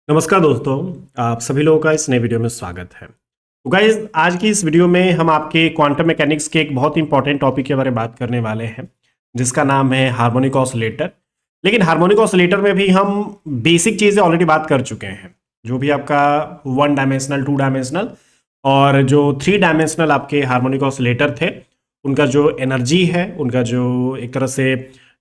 नमस्कार दोस्तों। आप सभी लोगों का इस नए वीडियो में स्वागत है। तो गाइस, आज की इस वीडियो में हम आपके क्वांटम मैकेनिक्स के एक बहुत इंपॉर्टेंट टॉपिक के बारे में बात करने वाले हैं, जिसका नाम है हार्मोनिक ऑसिलेटर। लेकिन हार्मोनिक ऑसिलेटर में भी हम बेसिक चीज़ें ऑलरेडी बात कर चुके हैं। जो भी आपका 1 डायमेंशनल, 2 डायमेंशनल और जो 3 डायमेंशनल आपके हार्मोनिक ऑसिलेटर थे, उनका जो एनर्जी है, उनका जो एक तरह से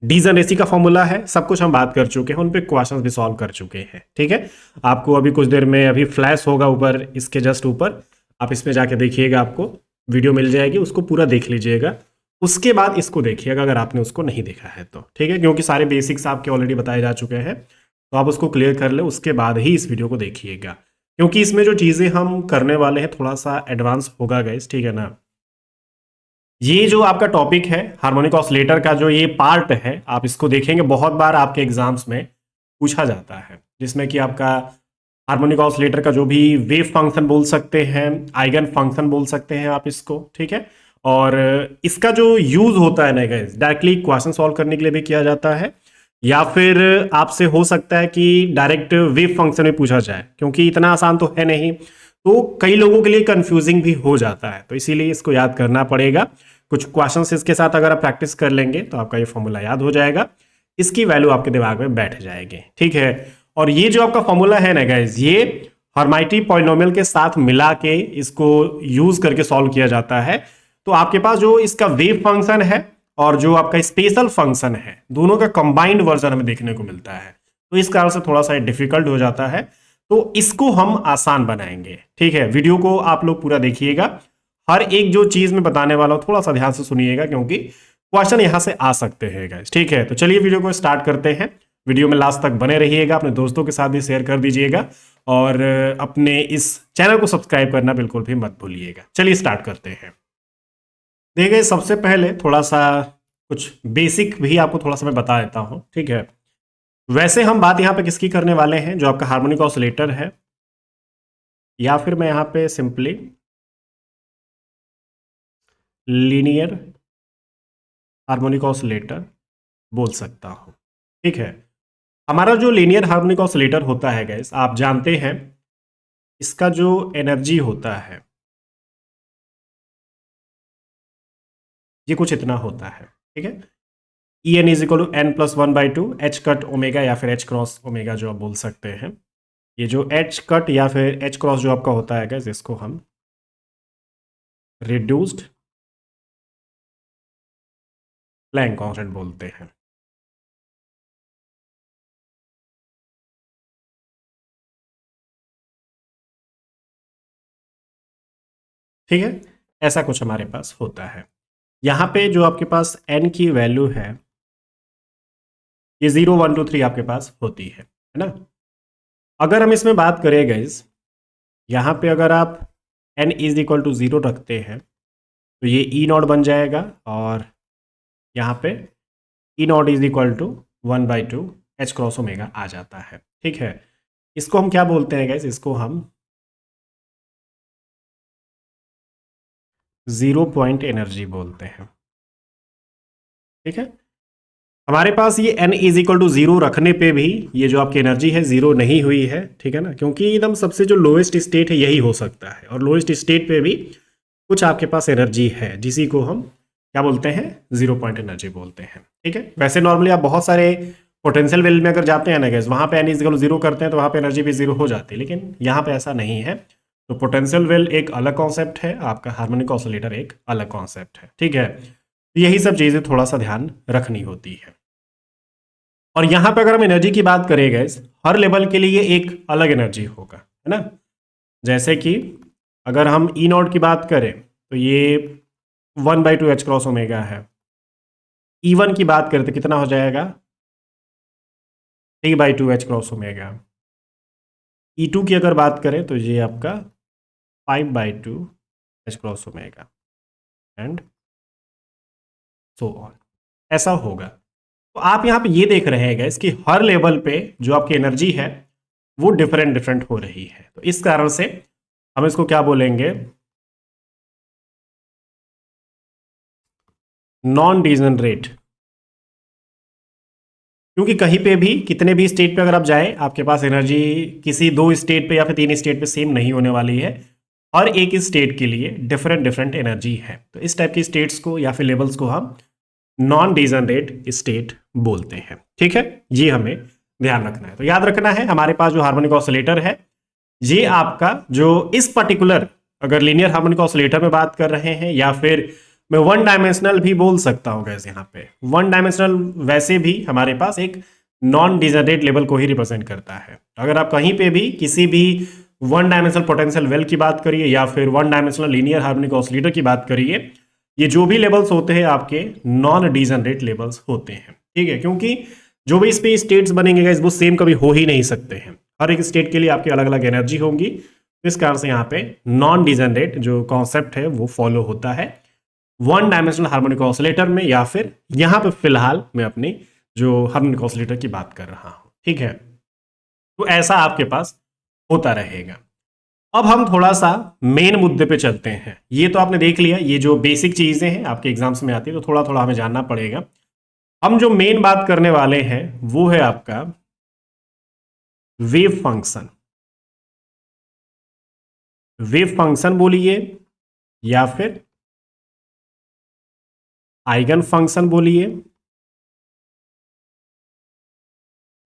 डीजनरेसी का फॉर्मूला है, सब कुछ हम बात कर चुके हैं। उन पे क्वेश्चंस भी सॉल्व कर चुके हैं। ठीक है, आपको अभी कुछ देर में अभी फ्लैश होगा ऊपर, इसके जस्ट ऊपर आप इसमें जाके देखिएगा, आपको वीडियो मिल जाएगी, उसको पूरा देख लीजिएगा। उसके बाद इसको देखिएगा अगर आपने उसको नहीं देखा है तो। ठीक है, क्योंकि सारे बेसिक्स आपके ऑलरेडी बताए जा चुके हैं, तो आप उसको क्लियर कर ले, उसके बाद ही इस वीडियो को देखिएगा। क्योंकि इसमें जो चीज़ें हम करने वाले हैं थोड़ा सा एडवांस होगा गाइस, ठीक है ना। ये जो आपका टॉपिक है हार्मोनिक ऑसिलेटर का, जो ये पार्ट है, आप इसको देखेंगे बहुत बार आपके एग्जाम्स में पूछा जाता है, जिसमें कि आपका हार्मोनिक ऑसिलेटर का जो भी वेव फंक्शन बोल सकते हैं, आइगन फंक्शन बोल सकते हैं आप इसको। ठीक है, और इसका जो यूज होता है ना गाइस, डायरेक्टली क्वेश्चन सॉल्व करने के लिए भी किया जाता है, या फिर आपसे हो सकता है कि डायरेक्ट वेव फंक्शन में पूछा जाए, क्योंकि इतना आसान तो है नहीं। तो कई लोगों के लिए कंफ्यूजिंग भी हो जाता है, तो इसीलिए इसको याद करना पड़ेगा। कुछ क्वेश्चंस इसके साथ अगर आप प्रैक्टिस कर लेंगे तो आपका ये फॉर्मूला याद हो जाएगा, इसकी वैल्यू आपके दिमाग में बैठ जाएगी। ठीक है, और ये जो आपका फॉर्मूला है ना गाइज, ये हर्माइटी पॉलिनोमियल के साथ मिला के इसको यूज करके सॉल्व किया जाता है। तो आपके पास जो इसका वेव फंक्शन है और जो आपका स्पेशल फंक्शन है, दोनों का कंबाइंड वर्जन हमें देखने को मिलता है। तो इस कारण से थोड़ा सा डिफिकल्ट हो जाता है, तो इसको हम आसान बनाएंगे। ठीक है, वीडियो को आप लोग पूरा देखिएगा, हर एक जो चीज मैं बताने वाला हूं थोड़ा सा ध्यान से सुनिएगा, क्योंकि क्वेश्चन यहां से आ सकते हैं गाइस। ठीक है, तो चलिए वीडियो को स्टार्ट करते हैं। वीडियो में लास्ट तक बने रहिएगा, अपने दोस्तों के साथ भी शेयर कर दीजिएगा, और अपने इस चैनल को सब्सक्राइब करना बिल्कुल भी मत भूलिएगा। चलिए स्टार्ट करते हैं। देखिए, सबसे पहले थोड़ा सा कुछ बेसिक भी आपको थोड़ा सा मैं बता देता हूं। ठीक है, वैसे हम बात यहाँ पे किसकी करने वाले हैं, जो आपका हार्मोनिक ऑसिलेटर है, या फिर मैं यहाँ पे सिंपली लीनियर हार्मोनिक ऑसिलेटर बोल सकता हूं। ठीक है, हमारा जो लीनियर हार्मोनिक ऑसिलेटर होता है गैस, आप जानते हैं इसका जो एनर्जी होता है ये कुछ इतना होता है। ठीक है, E n is equal to n plus 1/2 h cut omega, या फिर एच क्रॉस ओमेगा जो आप बोल सकते हैं। ये जो एच कट या फिर एच क्रॉस जो आपका होता है गैस, इसको हम रिड्यूस्ड प्लैंक कांस्टेंट बोलते हैं। ठीक है, ऐसा कुछ हमारे पास होता है। यहाँ पे जो आपके पास एन की वैल्यू है, ये 0 1 2 3 आपके पास होती है ना। अगर हम इसमें बात करें गाइस, यहाँ पे अगर आप n इज इक्वल टू 0 रखते हैं तो ये ई नॉट बन जाएगा, और यहाँ पे E naught is equal to 1/2 H cross omega आ जाता है। ठीक है, इसको हम क्या बोलते हैं गाइस, इसको हम जीरो पॉइंट एनर्जी बोलते हैं। ठीक है, हमारे पास ये n इज इक्वल टू 0 रखने पे भी ये जो आपकी एनर्जी है जीरो नहीं हुई है। ठीक है ना, क्योंकि एकदम सबसे जो लोएस्ट स्टेट है यही हो सकता है, और लोएस्ट स्टेट पे भी कुछ आपके पास एनर्जी है, जिसी को हम क्या बोलते हैं, जीरो पॉइंट एनर्जी बोलते हैं। ठीक है, वैसे नॉर्मली आप बहुत सारे पोटेंशियल वेल में अगर जाते हैं ना गैस, वहां पे एन इज इक्वल टू 0 करते हैं तो वहां पे एनर्जी भी जीरो हो जाती है, लेकिन यहाँ पे ऐसा नहीं है। तो पोटेंशियल वेल एक अलग कॉन्सेप्ट है, आपका हार्मोनिक ऑसिलेटर एक अलग कॉन्सेप्ट है। ठीक है, तो यही सब चीजें थोड़ा सा ध्यान रखनी होती है। और यहां पे अगर हम एनर्जी की बात करें गैस, हर लेवल के लिए एक अलग एनर्जी होगा, है ना। जैसे कि अगर हम ई नॉट की बात करें तो ये 1/2 एच क्रॉस ओमेगा है। ई वन की बात करें तो कितना हो जाएगा, 3/2 h cross omega. E two की अगर बात करें तो ये आपका 5/2 h cross omega, and so on, ऐसा होगा। तो आप यहाँ पे ये देख रहे हैं गैस कि हर लेवल पे जो आपकी एनर्जी है वो डिफरेंट डिफरेंट हो रही है। तो इस कारण से हम इसको क्या बोलेंगे, नॉन डिजनरेट क्योंकि कहीं पे भी कितने भी स्टेट पे अगर आप जाएं, आपके पास एनर्जी किसी 2 स्टेट पे या फिर 3 स्टेट पे सेम नहीं होने वाली है। हर एक स्टेट के लिए डिफरेंट डिफरेंट एनर्जी है। तो इस टाइप की स्टेट्स को या फिर लेवल्स को हम नॉन डिजनरेट स्टेट बोलते हैं। ठीक है, ये हमें ध्यान रखना है। तो याद रखना है, हमारे पास जो हार्मोनिक ऑसिलेटर है, ये आपका जो इस पर्टिकुलर, अगर लीनियर हार्मोनिक ऑसिलेटर में बात कर रहे हैं या फिर मैं वन डायमेंशनल भी बोल सकता हूँ गैस, यहाँ पे वन डायमेंशनल वैसे भी हमारे पास एक नॉन डिजनरेट लेवल को ही रिप्रेजेंट करता है। अगर आप कहीं पे भी किसी भी वन डायमेंशनल पोटेंशियल वेल की बात करिए या फिर one dimensional linear harmonic oscillator की बात करिए, ये जो भी लेवल्स होते हैं आपके नॉन डिजनरेट लेवल्स होते हैं। ठीक है, क्योंकि जो भी इस पे स्टेट्स बनेंगे गाइस वो सेम कभी हो ही नहीं सकते हैं। हर एक स्टेट के लिए आपकी अलग अलग एनर्जी होंगी। इस कारण से यहाँ पे नॉन डिजनरेट जो कॉन्सेप्ट है वो फॉलो होता है वन डायमेंशनल हार्मोनिक ऑसिलेटर में, या फिर यहाँ पे फिलहाल मैं अपनी जो हार्मोनिक ऑसिलेटर की बात कर रहा हूँ। ठीक है, तो ऐसा आपके पास होता रहेगा। अब हम थोड़ा सा मेन मुद्दे पे चलते हैं। ये तो आपने देख लिया, ये जो बेसिक चीजें हैं आपके एग्जाम्स में आती है, तो थोड़ा थोड़ा हमें जानना पड़ेगा। हम जो मेन बात करने वाले हैं वो है आपका वेव फंक्शन। वेव फंक्शन बोलिए या फिर आइगन फंक्शन बोलिए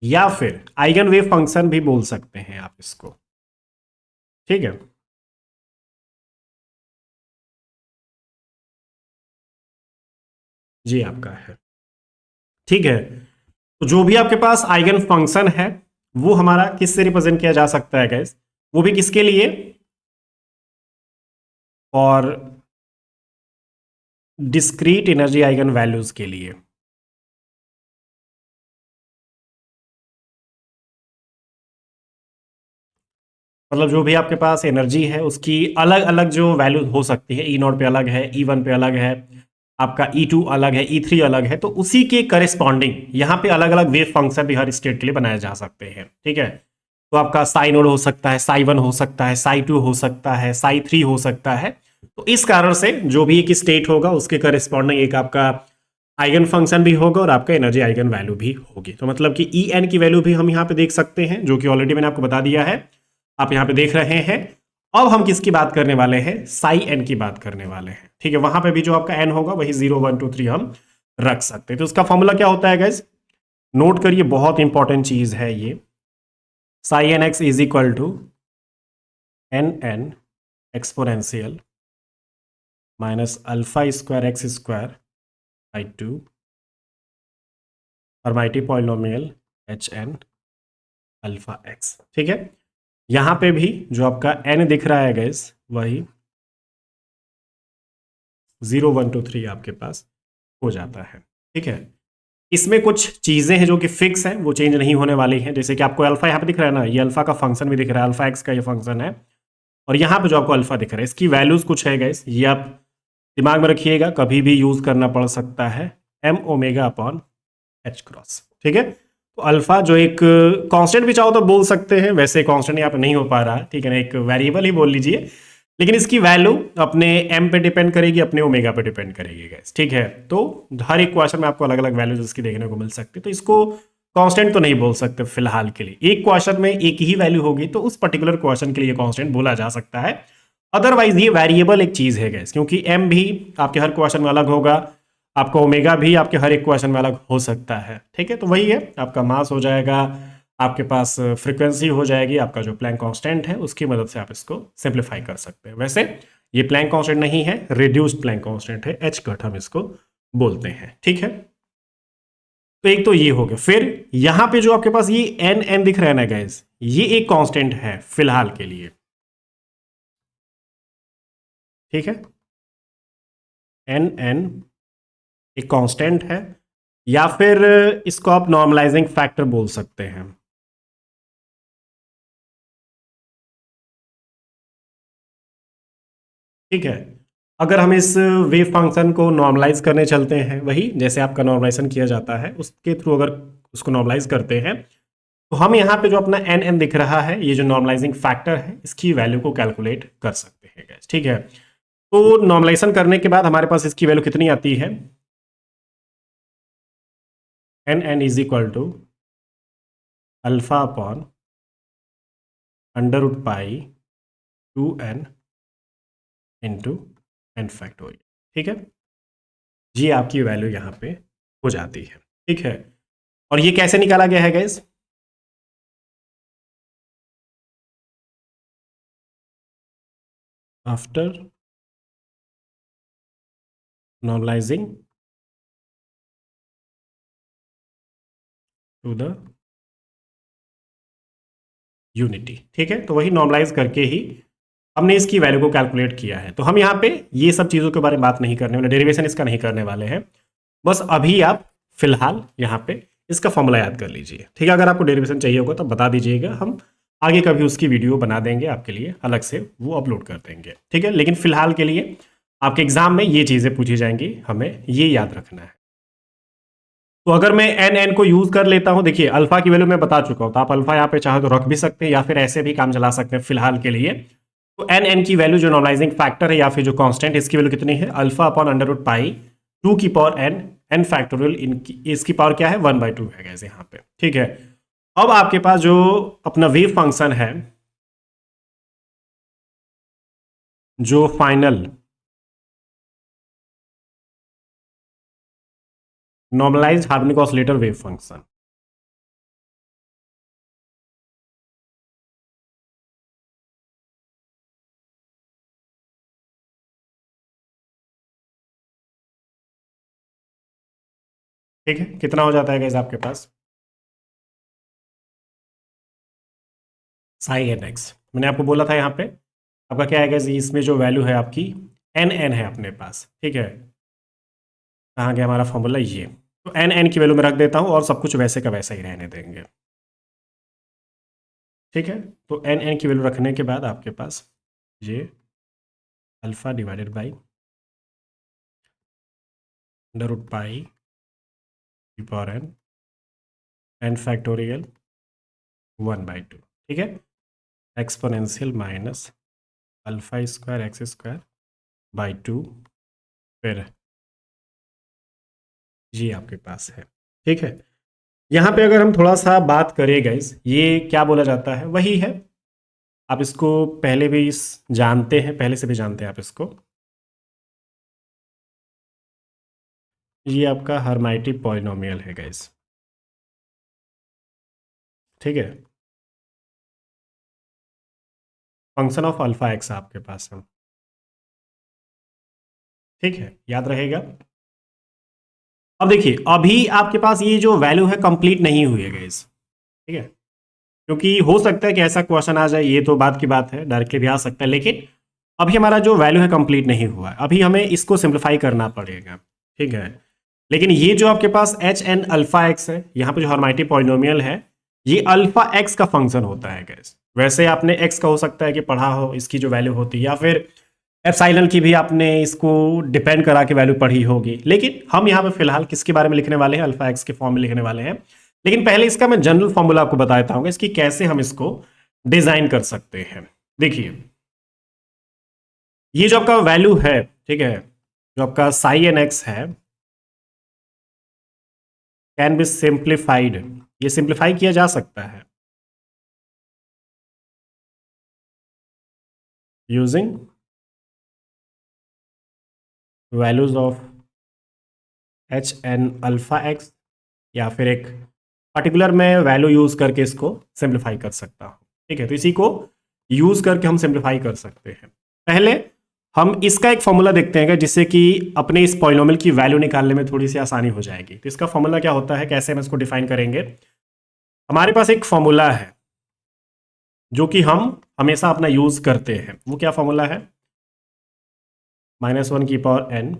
या फिर आइगन वेव फंक्शन भी बोल सकते हैं आप इसको। ठीक है, जी आपका है। ठीक है, तो जो भी आपके पास आइगन फंक्शन है वो हमारा किससे रिप्रेजेंट किया जा सकता है गैस, वो भी किसके लिए, और डिस्क्रीट एनर्जी आइगन वैल्यूज के लिए। मतलब जो भी आपके पास एनर्जी है उसकी अलग अलग जो वैल्यू हो सकती है, ई नॉट पे अलग है, ई वन पे अलग है, आपका ई टू अलग है, ई थ्री अलग है, तो उसी के करस्पॉन्डिंग यहाँ पे अलग अलग वेव फंक्शन भी हर स्टेट के लिए बनाए जा सकते हैं। ठीक है, तो आपका साई नोड हो सकता है, साई वन हो सकता है, साई टू हो सकता है, साई थ्री हो सकता है। तो इस कारण से जो भी एक स्टेट होगा उसके करस्पॉन्डिंग एक आपका आइगन फंक्शन भी होगा और आपका एनर्जी आइगन वैल्यू भी होगी। तो मतलब कि ई एन की वैल्यू भी हम यहाँ पे देख सकते हैं, जो कि ऑलरेडी मैंने आपको बता दिया है, आप यहाँ पे देख रहे हैं। अब हम किसकी बात करने वाले हैं, साई एन की बात करने वाले हैं। ठीक है, वहां पे भी जो आपका एन होगा वही 0 1 2 3 हम रख सकते हैं। तो उसका फॉर्मूला क्या होता है गाइज, नोट करिए, बहुत इंपॉर्टेंट चीज है ये। Psi n x is equal to n n exponential minus alpha square x square by 2 और माइटी polynomial h n alpha x. ठीक है, यहां पे भी जो आपका n दिख रहा है गैस वही 0 1 2 3 आपके पास हो जाता है। ठीक है, इसमें कुछ चीजें हैं जो कि फिक्स हैं, वो चेंज नहीं होने वाली हैं। जैसे कि आपको अल्फा यहाँ पे दिख रहा है ना, ये अल्फा का फंक्शन भी दिख रहा है, अल्फा एक्स का ये फंक्शन है, और यहाँ पे जो आपको अल्फा दिख रहा है इसकी वैल्यूज कुछ है गैस, ये आप दिमाग में रखिएगा, कभी भी यूज करना पड़ सकता है, m omega upon h cross. ठीक है, तो अल्फा जो एक कांस्टेंट भी चाहो तो बोल सकते हैं, वैसे कांस्टेंट यहाँ पे नहीं हो पा रहा है, ठीक है ना, एक वेरिएबल ही बोल लीजिए, लेकिन इसकी वैल्यू अपने m पे डिपेंड करेगी, अपने ओमेगा पे डिपेंड करेगी गाइस। ठीक है, तो हर एक क्वेश्चन में आपको अलग अलग वैल्यूज इसकी देखने को मिल सकती है, तो इसको कांस्टेंट तो नहीं बोल सकते फिलहाल के लिए। एक क्वेश्चन में एक ही वैल्यू होगी तो उस पर्टिकुलर क्वेश्चन के लिए कांस्टेंट बोला जा सकता है, अदरवाइज ये वेरिएबल एक चीज है गाइस, क्योंकि m भी आपके हर क्वेश्चन में अलग होगा, आपका ओमेगा भी आपके हर एक क्वेश्चन में अलग हो सकता है। ठीक है, तो वही है, आपका मास हो जाएगा, आपके पास फ्रीक्वेंसी हो जाएगी, आपका जो प्लैंक कांस्टेंट है उसकी मदद से आप इसको सिंप्लीफाई कर सकते हैं। वैसे ये प्लैंक कांस्टेंट नहीं है, रिड्यूस्ड प्लैंक कांस्टेंट है, एच कट हम इसको बोलते हैं। ठीक है, तो एक तो ये हो गया। फिर यहां पे जो आपके पास ये एन एन दिख रहा है ना गाइस, ये एक कांस्टेंट है फिलहाल के लिए। ठीक है, एन एन एक कांस्टेंट है, या फिर इसको आप नॉर्मलाइजिंग फैक्टर बोल सकते हैं। ठीक है, अगर हम इस वेव फंक्शन को नॉर्मलाइज करने चलते हैं, वही जैसे आपका नॉर्मलाइजेशन किया जाता है उसके थ्रू अगर उसको नॉर्मलाइज करते हैं, तो हम यहाँ पे जो अपना एन एन दिख रहा है, ये जो नॉर्मलाइजिंग फैक्टर है, इसकी वैल्यू को कैलकुलेट कर सकते हैं गाइस। ठीक है, तो नॉर्मलाइजेशन करने के बाद हमारे पास इसकी वैल्यू कितनी आती है, n is equal to alpha upon under root pi 2n into n factorial. ठीक है, ये आपकी वैल्यू यहाँ पे हो जाती है। ठीक है, और ये कैसे निकाला गया है guys? After normalizing to the unity. ठीक है, तो वही नॉर्मलाइज करके ही हमने इसकी वैल्यू को कैलकुलेट किया है। तो हम यहाँ पे ये सब चीज़ों के बारे में बात नहीं करने वाले, डेरिवेशन इसका नहीं करने वाले हैं। बस अभी आप फिलहाल यहाँ पे इसका फॉर्मूला याद कर लीजिए। ठीक है, अगर आपको डेरिवेशन चाहिए होगा तो बता दीजिएगा, हम आगे कभी उसकी वीडियो बना देंगे आपके लिए, अलग से वो अपलोड कर देंगे। ठीक है, लेकिन फिलहाल के लिए आपके एग्जाम में ये चीज़ें पूछी जाएंगी, हमें ये याद रखना है। तो अगर मैं एन को यूज कर लेता हूं, देखिए अल्फा की वैल्यू मैं बता चुका हूं, तो आप अल्फा यहाँ पे चाहे तो रख भी सकते हैं या फिर ऐसे भी काम चला सकते हैं फिलहाल के लिए। तो एन की वैल्यू जो नॉर्मलाइजिंग फैक्टर है या फिर जो कांस्टेंट, इसकी वैल्यू कितनी है? Alpha upon under root pi 2 की पावर एन फैक्टोरियल, इसकी पावर क्या है? 1/2 है गैस यहाँ पे। ठीक है, अब आपके पास जो अपना वेव फंक्शन है, जो final normalized harmonic oscillator wave function, ठीक है, कितना हो जाता है गैस आपके पास? Sai n x. मैंने आपको बोला था यहाँ पे आपका क्या है गैस, इसमें जो वैल्यू है आपकी एन है अपने पास। ठीक है, कहाँ गया हमारा फॉर्मूला? ये तो एन की वैल्यू में रख देता हूँ और सब कुछ वैसे का वैसा ही रहने देंगे। ठीक है, तो एन की वैल्यू रखने के बाद आपके पास ये alpha divided by under root pi power n factorial 1/2। ठीक है, exponential minus alpha square x square by 2, फिर ये आपके पास है। ठीक है, यहाँ पे अगर हम थोड़ा सा बात करें गाइस, ये क्या बोला जाता है वही है, आप इसको पहले भी जानते हैं, पहले से भी जानते हैं आप इसको। ये आपका हर्माइटिक पॉलिनोमियल है गाइस। ठीक है, फंक्शन ऑफ अल्फा एक्स आपके पास है। ठीक है, याद रहेगा। अब देखिए अभी आपके पास ये जो वैल्यू है कंप्लीट नहीं हुई है गाइस। ठीक है, क्योंकि हो सकता है कि ऐसा क्वेश्चन आ जाए, ये तो बात की बात है, डायरेक्टली भी आ सकता है, लेकिन अभी हमारा जो वैल्यू है कंप्लीट नहीं हुआ है, अभी हमें इसको सिंप्लीफाई करना पड़ेगा। ठीक है, लेकिन ये जो आपके पास एच एन अल्फा एक्स है, यहाँ पे जो हर्माइटिक पॉलिनोमियल है, ये अल्फा एक्स का फंक्शन होता है गैस। वैसे आपने एक्स का हो सकता है कि पढ़ा हो, इसकी जो वैल्यू होती है, या फिर एप्सिलॉन की भी आपने इसको डिपेंड करा के वैल्यू पढ़ी होगी, लेकिन हम यहाँ पे फिलहाल किसके बारे में लिखने वाले हैं? अल्फा एक्स के फॉर्म में लिखने वाले हैं। लेकिन पहले इसका मैं जनरल फॉर्मूला आपको बता देता हूँ इसकी कैसे हम इसको डिजाइन कर सकते हैं। देखिए ये जो आपका वैल्यू है, ठीक है, जो आपका साई एन एक्स है, कैन बी सिंप्लीफाइड, ये सिंप्लीफाई किया जा सकता है using values of h n alpha x, या फिर एक पर्टिकुलर मैं वैल्यू यूज करके इसको सिंप्लीफाई कर सकता हूं। ठीक है, तो इसी को यूज करके हम सिंप्लीफाई कर सकते हैं। पहले हम इसका एक फॉर्मूला देखते हैं जिससे कि अपने इस पॉलिनोमियल की वैल्यू निकालने में थोड़ी सी आसानी हो जाएगी। तो इसका फॉर्मूला क्या होता है, कैसे हम इसको डिफाइन करेंगे? हमारे पास एक फॉर्मूला है जो कि हम हमेशा अपना यूज करते हैं। वो क्या फॉर्मूला है? -1 की पावर n।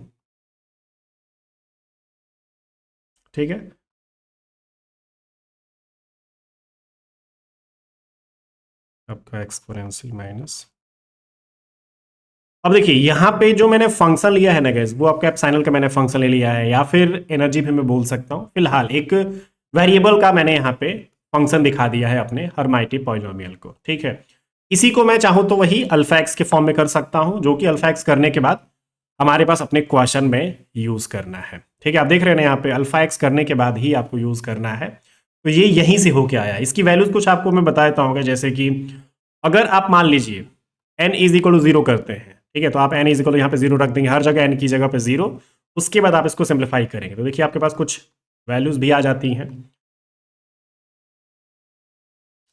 ठीक है, आपका एक्सपोनेंशियल माइनस, अब देखिए यहाँ पे जो मैंने फंक्शन लिया है ना गाइस, वो आपका एप्सिलॉन का मैंने फंक्शन ले लिया है, या फिर एनर्जी भी मैं बोल सकता हूँ। फिलहाल एक वेरिएबल का मैंने यहाँ पे फंक्शन दिखा दिया है अपने हर्माइटिक पॉलिनोमियल को। ठीक है, इसी को मैं चाहूँ तो वही अल्फा एक्स के फॉर्म में कर सकता हूँ, जो कि अल्फा एक्स करने के बाद हमारे पास अपने क्वेश्चन में यूज करना है। ठीक है, आप देख रहे हैं ना यहाँ पे अल्फा एक्स करने के बाद ही आपको यूज करना है। तो ये यहीं से होके आया। इसकी वैल्यूज कुछ आपको मैं बता देता हूँ, जैसे कि अगर आप मान लीजिए n is equal to zero करते हैं, ठीक है, तो आप n इज इक्वल टू यहाँ पे जीरो रख देंगे, हर जगह n की जगह पे जीरो। उसके बाद आप इसको सिंप्लीफाई करेंगे तो देखिए आपके पास कुछ वैल्यूज भी आ जाती हैं।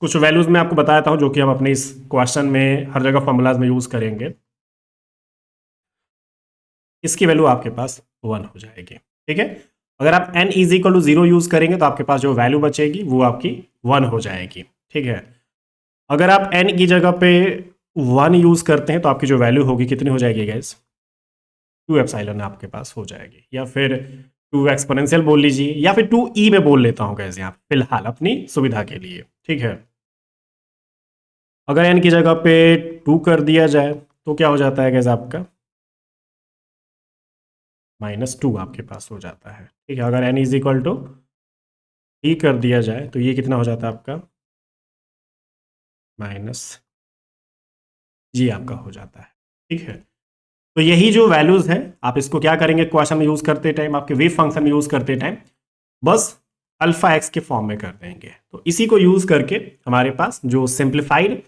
कुछ वैल्यूज मैं आपको बताता हूँ जो कि हम अपने इस क्वेश्चन में हर जगह फॉर्मूलाज में यूज करेंगे। इसकी वैल्यू आपके पास 1 हो जाएगी। ठीक है, अगर आप n is equal to zero use करेंगे तो आपके पास जो वैल्यू बचेगी वो आपकी 1 हो जाएगी। ठीक है, अगर आप n की जगह पे 1 यूज करते हैं तो आपकी जो वैल्यू होगी कितनी हो जाएगी गैस? 2 एप्सिलॉन आपके पास हो जाएगी, या फिर 2 एक्सपोनेंशियल बोल लीजिए, या फिर 2e में बोल लेता हूँ गैस यहाँ फिलहाल अपनी सुविधा के लिए। ठीक है, अगर n की जगह पे 2 कर दिया जाए तो क्या हो जाता है गैस आपका? -2 आपके पास हो जाता है। ठीक है, अगर n is equal to e कर दिया जाए तो ये कितना हो जाता है आपका? माइनस जी आपका हो जाता है। ठीक है, तो यही जो वैल्यूज है आप इसको क्या करेंगे क्वेश्चन में यूज करते टाइम, आपके वेव फंक्शन में यूज करते टाइम बस अल्फा एक्स के फॉर्म में कर देंगे। तो इसी को यूज करके हमारे पास जो सिंप्लीफाइड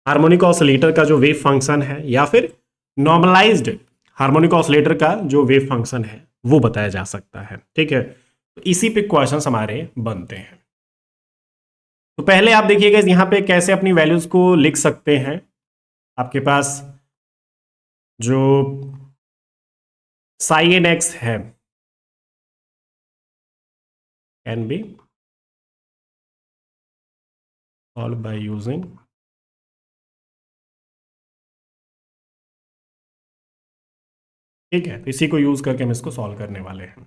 हार्मोनिक ऑसिलेटर का जो वेव फंक्शन है, या फिर नॉर्मलाइज्ड हार्मोनिक ऑसिलेटर का जो वेव फंक्शन है वो बताया जा सकता है। ठीक है, तो इसी पे क्वेश्चंस हमारे बनते हैं। तो पहले आप देखिएगा यहाँ पे कैसे अपनी वैल्यूज को लिख सकते हैं। आपके पास जो साई एन एक्स है can B solve by using ठीक है, तो इसी को यूज करके हम इसको सॉल्व करने वाले हैं।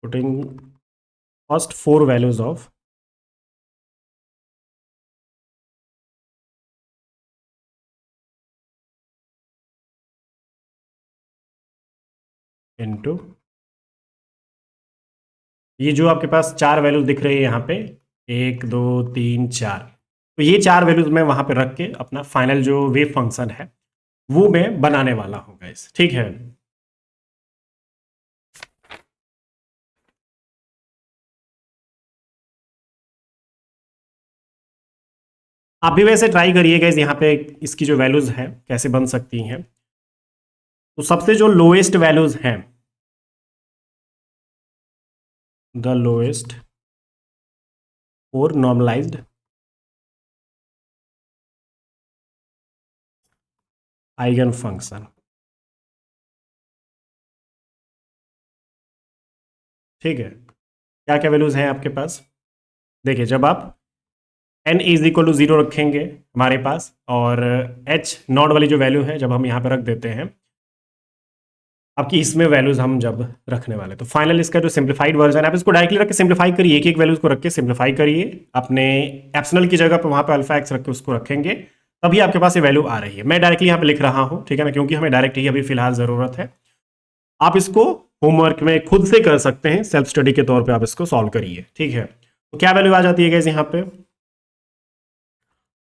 Putting first 4 values of into ये जो आपके पास 4 वैल्यूज दिख रही है यहाँ पे 1 2 3 4, तो ये 4 वैल्यूज मैं वहां पे रख के अपना फाइनल जो वेव फंक्शन है वो मैं बनाने वाला हूँ गाइस। ठीक है, आप भी वैसे ट्राई करिए गाइस यहाँ पे इसकी जो वैल्यूज है कैसे बन सकती हैं। तो सबसे जो लोएस्ट वैल्यूज हैं, द लोएस्ट और नॉर्मलाइज्ड आइगन फंक्शन। ठीक है, क्या क्या वैल्यूज हैं आपके पास? देखिए, जब आप n is equal to zero रखेंगे हमारे पास, और h नॉट वाली जो वैल्यू है जब हम यहाँ पे रख देते हैं, आपकी इसमें वैल्यूज हम जब रखने वाले तो फाइनल इसका जो सिंप्लीफाइड वर्जन है आप इसको डायरेक्टली रख के सिंप्लीफाई करिए, एक एक वैल्यूज को रख के सिंप्लीफाई करिए। अपने एप्सिलॉन की जगह पे वहां पे अल्फा एक्स रख के उसको रखेंगे, तभी आपके पास ये वैल्यू आ रही है। मैं डायरेक्टली यहाँ पे लिख रहा हूँ, ठीक है ना, क्योंकि हमें डायरेक्ट ही अभी फिलहाल जरूरत है। आप इसको होमवर्क में खुद से कर सकते हैं, सेल्फ स्टडी के तौर पे आप इसको सॉल्व करिए। ठीक है, तो क्या वैल्यू आ जाती है गाइस यहाँ पे?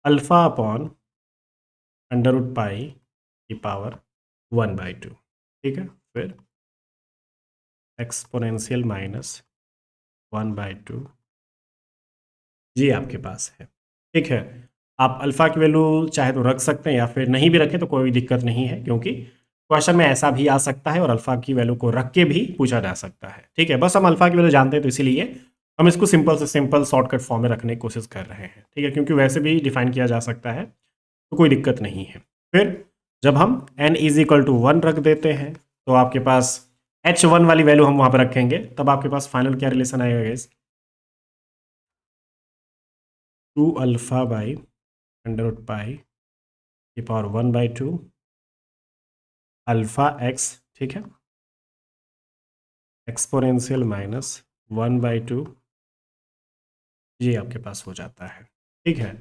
Alpha upon under root pi की पावर 1/2। ठीक है, फिर एक्सपोनेंशियल -1/2 जी आपके पास है। ठीक है, आप अल्फा की वैल्यू चाहे तो रख सकते हैं या फिर नहीं भी रखें तो कोई दिक्कत नहीं है, क्योंकि क्वेश्चन में ऐसा भी आ सकता है और अल्फा की वैल्यू को रख के भी पूछा जा सकता है। ठीक है, बस हम अल्फा की वैल्यू जानते हैं तो इसीलिए हम इसको सिंपल से सिंपल शॉर्टकट फॉर्म में रखने की कोशिश कर रहे हैं। ठीक है, क्योंकि वैसे भी डिफाइन किया जा सकता है तो कोई दिक्कत नहीं है। फिर जब हम n इज इक्वल टू 1 रख देते हैं तो आपके पास h1 वाली वैल्यू हम वहां पर रखेंगे, तब आपके पास फाइनल क्या रिलेशन आएगा guys? 2 alpha by under root pi की पावर 1/2 अल्फा एक्स। ठीक है, एक्सपोनेंशियल -1/2 ये आपके पास हो जाता है। ठीक है,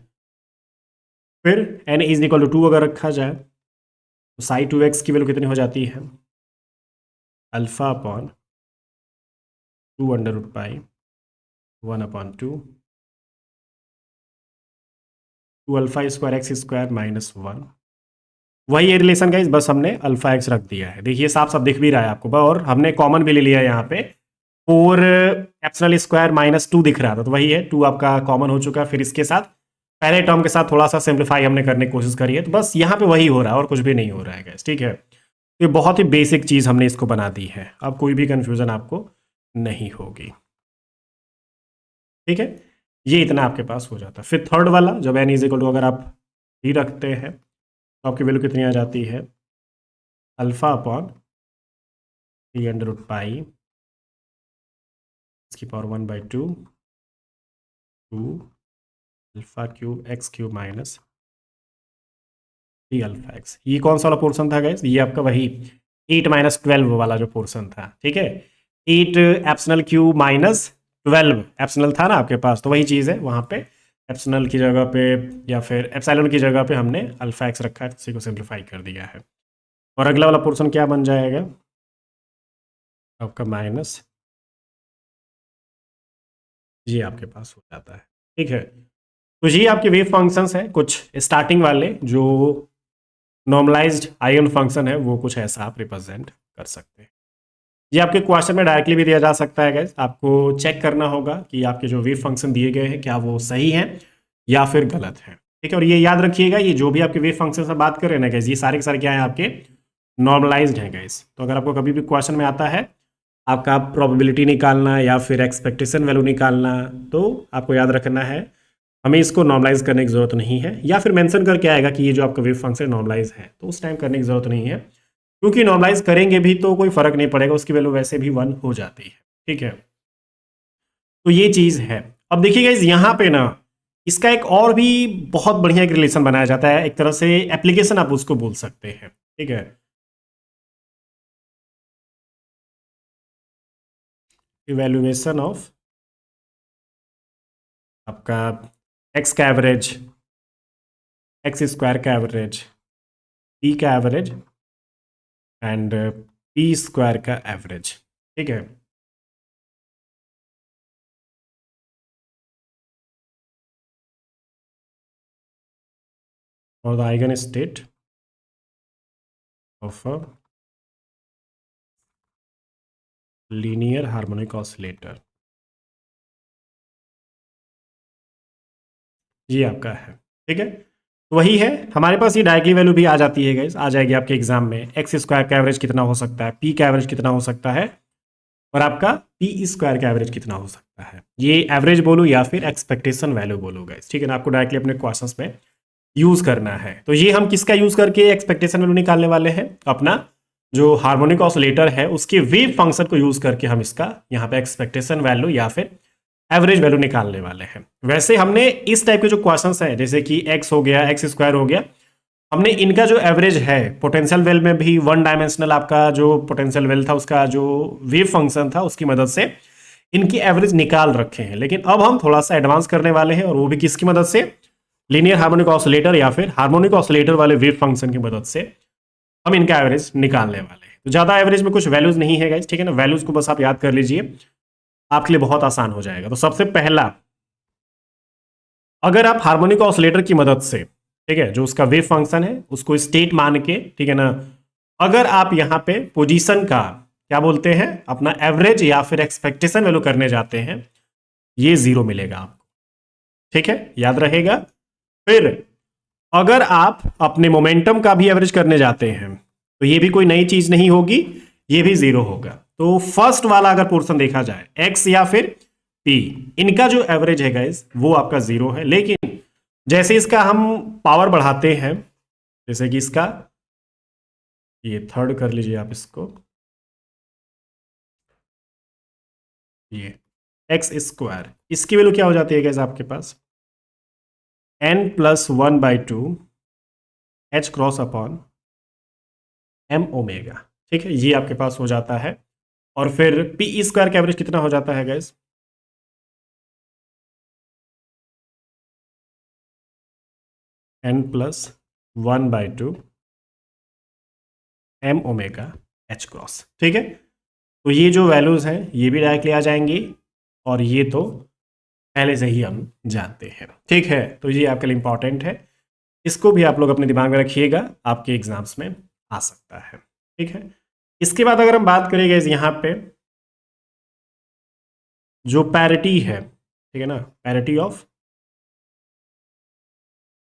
फिर n इज इक्वल टू 2 अगर रखा जाए तो साई 2x की वैल्यू कितनी हो जाती है? Alpha upon 2 under root pi 1/2 two alpha square x square minus 1। वही है रिलेशन गाइस, बस हमने अल्फा एक्स रख दिया है। देखिए साफ साफ दिख भी रहा है आपको, और हमने कॉमन भी ले लिया है यहाँ पे। 4 एप्सिलॉन स्क्वायर माइनस 2 दिख रहा था, तो वही है 2 आपका कॉमन हो चुका है। फिर इसके साथ पहले टर्म के साथ थोड़ा सा सिंप्लीफाई हमने करने की कोशिश करी है, तो बस यहाँ पे वही हो रहा है और कुछ भी नहीं हो रहा है गाइस, ठीक है। तो ये बहुत ही बेसिक चीज़ हमने इसको बना दी है, अब कोई भी कंफ्यूजन आपको नहीं होगी, ठीक है। ये इतना आपके पास हो जाता है। फिर थर्ड वाला, जब एन इज इक्वल टू अगर आप ही रखते हैं तो आपकी वैल्यू कितनी आ जाती है, अल्फा अपॉन 3/पाई इसकी power 1/2 two alpha cube x cube minus 3 alpha x. ये कौन सा वाला पोर्सन था गाइस, ये आपका वही 8 - 12 वाला जो पोर्सन था, ठीक है। 8 एप्सिलॉन क्यूब माइनस 12 एप्सिलॉन था ना आपके पास, तो वही चीज़ है वहाँ पे एप्सिलॉन की जगह पे या फिर एप्सिलॉन की जगह पे हमने अल्फा एक्स रखा है, इसी को सिंप्लीफाई कर दिया है। और अगला वाला पोर्शन क्या बन जाएगा आपका माइनस, ये आपके पास हो जाता है, ठीक है। तो ये आपके वेव फंक्शंस हैं कुछ स्टार्टिंग वाले, जो नॉर्मलाइज्ड आइगन फंक्शन है, वो कुछ ऐसा आप रिप्रेजेंट कर सकते हैं। ये आपके क्वेश्चन में डायरेक्टली भी दिया जा सकता है गाइस, आपको चेक करना होगा कि आपके जो वेव फंक्शन दिए गए हैं क्या वो सही हैं या फिर गलत है, ठीक है। और ये याद रखिएगा, ये जो भी आपके वेव फंक्शन से बात कर रहे हैं ना गाइस, ये सारे के सारे क्या है आपके नॉर्मलाइज्ड हैं गाइस। तो अगर आपको कभी भी क्वेश्चन में आता है आपका प्रोबेबिलिटी निकालना या फिर एक्सपेक्टेशन वैल्यू निकालना, तो आपको याद रखना है हमें इसको नॉर्मलाइज करने की जरूरत नहीं है, या फिर मेंशन करके आएगा कि ये जो आपका वेव फंक्शन नॉर्मलाइज है, तो उस टाइम करने की जरूरत नहीं है, क्योंकि नॉर्मलाइज करेंगे भी तो कोई फर्क नहीं पड़ेगा, उसकी वैल्यू वैसे भी 1 हो जाती है, ठीक है। तो ये चीज है। अब देखिएगा इस यहाँ पे ना, इसका एक और भी बहुत बढ़िया एक रिलेशन बनाया जाता है, एक तरह से एप्लीकेशन आप उसको बोल सकते हैं, ठीक है। इवेल्युएशन ऑफ आपका एक्स का एवरेज, एक्स स्क्वायर का एवरेज, पी का एवरेज एंड पी स्क्वायर का एवरेज, ठीक है। और the eigen state of a linear harmonic oscillator, ये आपका है, ठीक है। तो वही है हमारे पास, ये डायरेक्टली वैल्यू भी आ जाती है गाइस, आ जाएगी आपके एग्जाम में। एक्स स्क्वायर का एवरेज कितना हो सकता है, पी का एवरेज कितना हो सकता है, और आपका पी स्क्वायर का एवरेज कितना हो सकता है। ये एवरेज बोलो या फिर एक्सपेक्टेशन वैल्यू बोलो गाइस, ठीक है ना, आपको डायरेक्टली अपने क्वेश्चंस में यूज करना है। तो ये हम किसका यूज करके एक्सपेक्टेशन वैल्यू निकालने वाले हैं, अपना जो हार्मोनिक ऑसिलेटर है उसके वेव फंक्शन को यूज करके हम इसका यहाँ पे एक्सपेक्टेशन वैल्यू या फिर एवरेज वैल्यू निकालने वाले हैं। वैसे हमने इस टाइप के जो क्वेश्चंस हैं, जैसे कि एक्स हो गया, एक्स स्क्वायर हो गया, हमने इनका जो एवरेज है पोटेंशियल वेल में भी 1 डायमेंशनल आपका जो पोटेंशियल वेल था उसका जो वेव फंक्शन था उसकी मदद से इनकी एवरेज निकाल रखे हैं। लेकिन अब हम थोड़ा सा एडवांस करने वाले हैं, और वो भी किसकी मदद से, लीनियर हार्मोनिक ऑसिलेटर या फिर हार्मोनिक ऑसिलेटर वाले वेव फंक्शन की मदद से हम इनका एवरेज निकालने वाले हैं। तो ज्यादा एवरेज में कुछ वैल्यूज नहीं है गाइस, ठीक है ना, वैल्यूज को बस आप याद कर लीजिए, आपके लिए बहुत आसान हो जाएगा। तो सबसे पहला, अगर आप हार्मोनिक ऑसिलेटर की मदद से, ठीक है, जो उसका वेव फंक्शन है उसको स्टेट मान के, ठीक है ना, अगर आप यहां पे पोजीशन का क्या बोलते हैं अपना एवरेज या फिर एक्सपेक्टेशन वैल्यू करने जाते हैं, ये 0 मिलेगा आपको, ठीक है, याद रहेगा। फिर अगर आप अपने मोमेंटम का भी एवरेज करने जाते हैं तो ये भी कोई नई चीज नहीं होगी, ये भी 0 होगा। तो फर्स्ट वाला अगर पोर्शन देखा जाए एक्स या फिर पी, इनका जो एवरेज है गाइस वो आपका 0 है। लेकिन जैसे इसका हम पावर बढ़ाते हैं, जैसे कि इसका ये थर्ड कर लीजिए आप इसको, ये एक्स स्क्वायर, इसकी वैल्यू क्या हो जाती है गाइस आपके पास, n+1/2 h cross upon m omega, ठीक है, ये आपके पास हो जाता है। और फिर पी स्क्वायर का एवरेज कितना हो जाता है guys, n+1/2 m omega h cross, ठीक है। तो ये जो वैल्यूज हैं ये भी डायरेक्टली आ जाएंगी, और ये तो पहले से ही हम जानते हैं। ठीक है, तो ये आपके लिए इंपॉर्टेंट है, इसको भी आप लोग अपने दिमाग में रखिएगा, आपके एग्जाम्स में आ सकता है। ठीक है, इसके बाद अगर हम बात करेंगे यहाँ पे जो पैरिटी है, ठीक है ना, parity of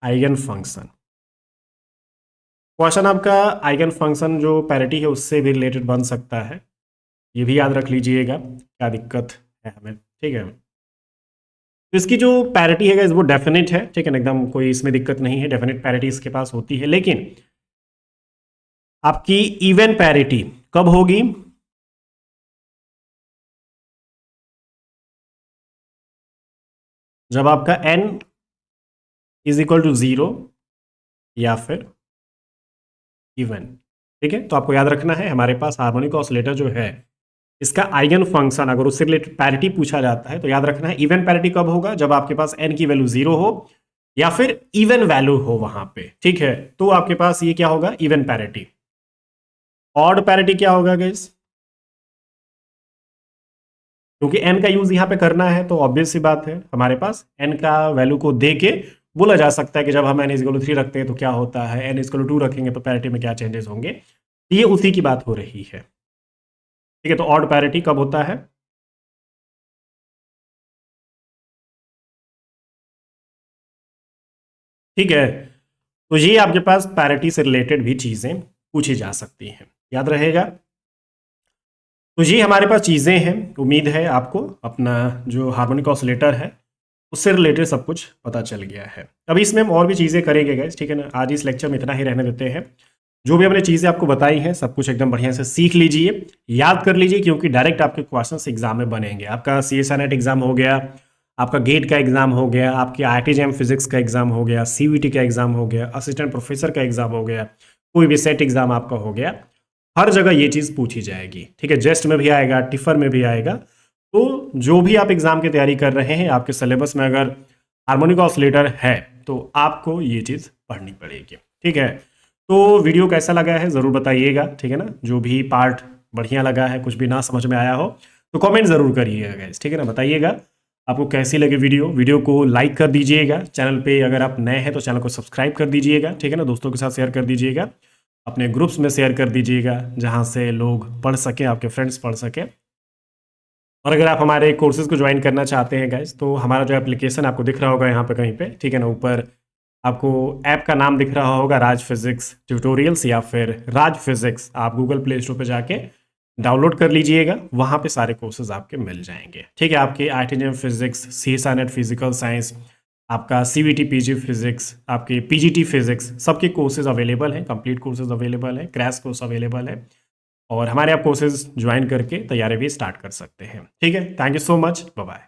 eigen function. Question आपका आइगन फंक्शन जो पैरिटी है उससे भी रिलेटेड बन सकता है, ये भी याद रख लीजिएगा, क्या दिक्कत है हमें। ठीक है, तो इसकी जो पैरिटी है वो डेफिनेट है, ठीक है ना, एकदम कोई इसमें दिक्कत नहीं है, डेफिनेट पैरिटी इसके पास होती है। लेकिन आपकी इवन पैरिटी कब होगी? जब आपका n इज इक्वल टू 0 या फिर इवन। ठीक है, तो आपको याद रखना है हमारे पास हार्मोनिक ऑसिलेटर जो है इसका आइगन फंक्शन अगर उससे रिलेटेड पैरिटी पूछा जाता है तो याद रखना है इवन पैरिटी कब होगा? जब आपके पास n की वैल्यू 0 हो या फिर इवन वैल्यू हो वहां पे। ठीक है, तो आपके पास ये क्या होगा? Even parity. ऑड पैरिटी क्या होगा गाइस? क्योंकि n का यूज यहां पे करना है तो ऑब्वियस सी बात है हमारे पास n का वैल्यू को दे के बोला जा सकता है कि जब हम n इक्वल टू 3 रखते हैं तो क्या होता है, n इक्वल टू 2 रखेंगे तो पैरिटी में क्या चेंजेस होंगे। ये उसी की बात हो रही है। ठीक है, तो ऑड पैरिटी कब होता है? ठीक है, तो ये आपके पास पैरिटी से रिलेटेड भी चीजें पूछी जा सकती हैं, याद रहेगा। तो ये हमारे पास चीजें हैं, उम्मीद है आपको अपना जो हार्मोनिक ऑसिलेटर है उससे रिलेटेड सब कुछ पता चल गया है। अभी इसमें हम और भी चीजें करेंगे गाइस, ठीक है ना। आज इस लेक्चर में इतना ही रहने देते हैं। जो भी हमने चीजें आपको बताई हैं सब कुछ एकदम बढ़िया से सीख लीजिए, याद कर लीजिए, क्योंकि डायरेक्ट आपके क्वेश्चंस एग्जाम में बनेंगे। आपका CSI नेट एग्जाम हो गया, आपका गेट का एग्जाम हो गया, आपके IIT JAM फिजिक्स का एग्जाम हो गया, CVT का एग्जाम हो गया, असिस्टेंट प्रोफेसर का एग्जाम हो गया, कोई भी सेट एग्जाम आपका हो गया, हर जगह ये चीज पूछी जाएगी। ठीक है, जेस्ट में भी आएगा, टिफर में भी आएगा। तो जो भी आप एग्जाम की तैयारी कर रहे हैं आपके सिलेबस में अगर हार्मोनिक ऑसिलेटर है तो आपको ये चीज पढ़नी पड़ेगी। ठीक है, तो वीडियो कैसा लगा है ज़रूर बताइएगा, ठीक है ना। जो भी पार्ट बढ़िया लगा है, कुछ भी ना समझ में आया हो तो कमेंट ज़रूर करिएगा गाइस, ठीक है ना। बताइएगा आपको कैसी लगी वीडियो को लाइक कर दीजिएगा। चैनल पे अगर आप नए हैं तो चैनल को सब्सक्राइब कर दीजिएगा, ठीक है ना। दोस्तों के साथ शेयर कर दीजिएगा, अपने ग्रुप्स में शेयर कर दीजिएगा जहाँ से लोग पढ़ सकें, आपके फ्रेंड्स पढ़ सकें। और अगर आप हमारे कोर्सेज़ को ज्वाइन करना चाहते हैं गाइस तो हमारा जो एप्लीकेशन आपको दिख रहा होगा यहाँ पे कहीं पे, ठीक है ना, ऊपर आपको ऐप का नाम दिख रहा होगा राज फिजिक्स ट्यूटोरियल्स या फिर राज फिजिक्स। आप गूगल प्ले स्टोर पे जाके डाउनलोड कर लीजिएगा, वहाँ पे सारे कोर्सेज आपके मिल जाएंगे। ठीक है, आपके IIT JAM physics, CSI net physical science, आपका CVT PG फिजिक्स, आपके PGT फिजिक्स, सबके कोर्सेज अवेलेबल हैं, कंप्लीट कोर्सेज अवेलेबल हैं, क्रैश कोर्स अवेलेबल है। और हमारे आप कोर्सेज ज्वाइन करके तैयारी भी स्टार्ट कर सकते हैं। ठीक है, thank you so much, bye bye.